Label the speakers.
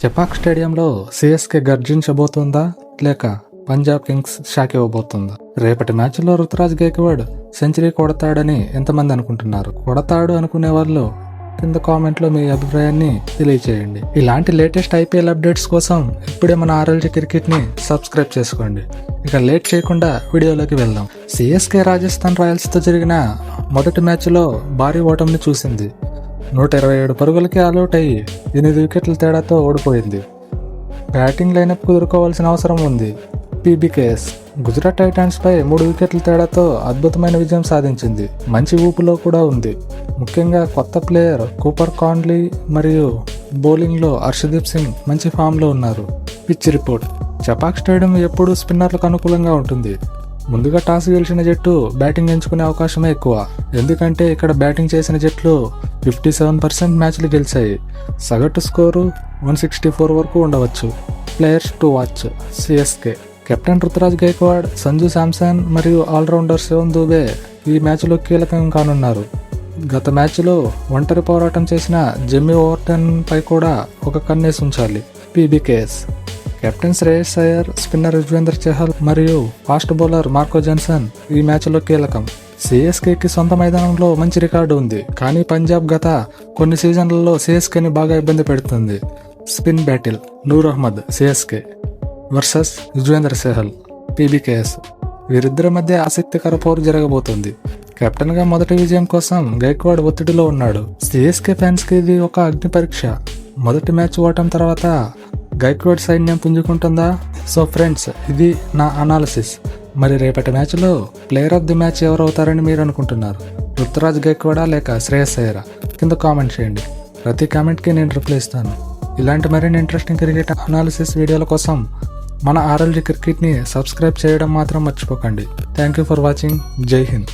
Speaker 1: చెపాక్ స్టేడియంలో సిఎస్కే గర్జించబోతుందా లేక Punjab Kings shock ఇవ్వబోతుందా? రేపటి మ్యాచ్లో రుతురాజ్ గైక్వాడ్ సెంచరీ కొడతాడని ఎంతమంది అనుకుంటున్నారు? కొడతాడు అనుకునే వాళ్ళు కింద కామెంట్లో మీ అభిప్రాయాన్ని తెలియచేయండి. ఇలాంటి లేటెస్ట్ ఐపీఎల్ అప్డేట్స్ కోసం ఇప్పుడే మన ఆర్ఎల్జీ క్రికెట్ని సబ్స్క్రైబ్ చేసుకోండి. ఇక లేట్ చేయకుండా వీడియోలోకి వెళ్దాం. సిఎస్కే రాజస్థాన్ రాయల్స్తో జరిగిన మొదటి మ్యాచ్లో భారీ ఓటమిని చూసింది. 127 పరుగులకి ఆల్అౌట్ అయ్యి 8 వికెట్ల తేడాతో ఓడిపోయింది. బ్యాటింగ్ లైనప్ కుదురుకోవాల్సిన అవసరం ఉంది. పీబీకేఎస్ గుజరాత్ టైటాన్స్ పై 3 వికెట్ల తేడాతో అద్భుతమైన విజయం సాధించింది. మంచి ఊపులో కూడా ఉంది. ముఖ్యంగా కొత్త ప్లేయర్ కూపర్ కాన్లీ మరియు బౌలింగ్లో హర్షదీప్ సింగ్ మంచి ఫామ్లో ఉన్నారు. పిచ్ రిపోర్ట్: చెపాక్ స్టేడియం ఎప్పుడూ స్పిన్నర్లకు అనుకూలంగా ఉంటుంది. ముందుగా టాస్ గెలిచిన జట్టు బ్యాటింగ్ ఎంచుకునే అవకాశమే ఎక్కువ. ఎందుకంటే ఇక్కడ బ్యాటింగ్ చేసిన జట్లు 57% మ్యాచ్లు గెలిచాయి. సగటు స్కోరు 164 వరకు ఉండవచ్చు. Players to watch: CSK captain Ruturaj Gaikwad, Sanju Samson మరియు ఆల్రౌండర్ శివమ్ దూబే ఈ మ్యాచ్లో కీలకం కానున్నారు. గత మ్యాచ్లో ఒంటరి పోరాటం చేసిన జెమ్మీ ఓవర్టన్ పై కూడా ఒక కన్నేసి ఉంచాలి. PBKS captain Shreyas Iyer, spinner Yuzvendra Chahal మరియు ఫాస్ట్ బౌలర్ మార్కో జాన్సన్ ఈ మ్యాచ్లో కీలకం. సిఎస్కేకి సొంత మైదానంలో మంచి రికార్డు ఉంది, కానీ పంజాబ్ గత కొన్ని సీజన్లలో సిఎస్కేని బాగా ఇబ్బంది పెడుతుంది. Spin battle: Noor Ahmad CSK versus Yuzvendra Chahal PBKS. వీరిద్దరి మధ్య ఆసక్తికర పోరు జరగబోతుంది. కెప్టెన్గా మొదటి విజయం కోసం గైక్వాడ్ ఒత్తిడిలో ఉన్నాడు. సిఎస్కే ఫ్యాన్స్కి ఇది ఒక అగ్ని పరీక్ష. మొదటి మ్యాచ్ ఓటం తర్వాత గైక్వాడ్ సైన్యం పుంజుకుంటుందా? సో ఫ్రెండ్స్, ఇది నా అనాలిసిస్. మరి రేపటి మ్యాచ్లో ప్లేయర్ ఆఫ్ ది మ్యాచ్ ఎవరు అవుతారని మీరు అనుకుంటున్నారు? రుతురాజ్ గైక్వాడా లేక శ్రేయస్ అయ్యరా? కింద కామెంట్ చేయండి. ప్రతి కామెంట్కి నేను రిప్లై ఇస్తాను. ఇలాంటి మరిన్ని ఇంట్రెస్టింగ్ క్రికెట్ అనాలిసిస్ వీడియోల కోసం మన ఆర్ఎల్జీ క్రికెట్ని సబ్స్క్రైబ్ చేయడం మాత్రం మర్చిపోకండి. Thank you for watching. జై హింద్.